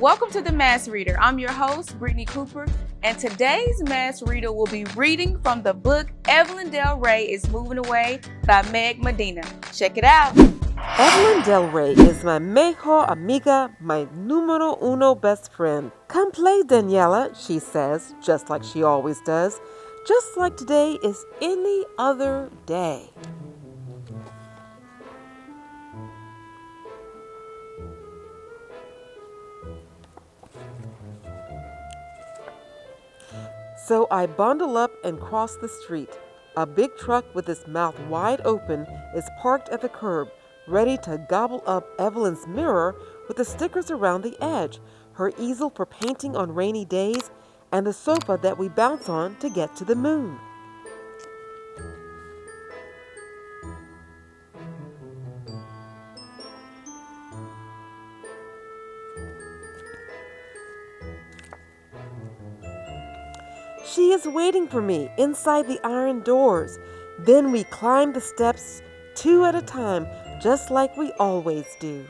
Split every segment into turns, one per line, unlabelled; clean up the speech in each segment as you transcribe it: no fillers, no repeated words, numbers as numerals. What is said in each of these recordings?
Welcome to the Mass Reader. I'm your host, Brittany Cooper, and today's Mass Reader will be reading from the book Evelyn Del Rey is Moving Away by Meg Medina. Check it out.
Evelyn Del Rey is my mejor amiga, my numero uno best friend. Come play, Daniela, she says, just like she always does, just like today is any other day. So I bundle up and cross the street. A big truck with its mouth wide open is parked at the curb, ready to gobble up Evelyn's mirror with the stickers around the edge, her easel for painting on rainy days, and the sofa that we bounce on to get to the moon. She is waiting for me inside the iron doors. Then we climb the steps, two at a time, just like we always do.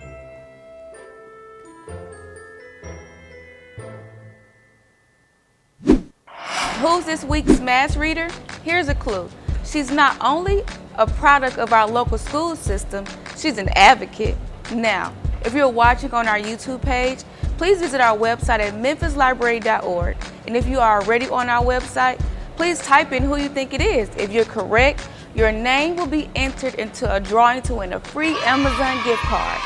Who's this week's Mass Reader? Here's a clue. She's not only a product of our local school system, she's an advocate. Now, if you're watching on our YouTube page, please visit our website at memphislibrary.org. And if you are already on our website, please type in who you think it is. If you're correct, your name will be entered into a drawing to win a free Amazon gift card.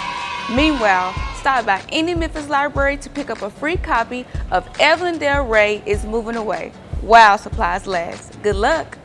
Meanwhile, stop by any Memphis library to pick up a free copy of Evelyn Del Rey is Moving Away, while supplies last. Good luck.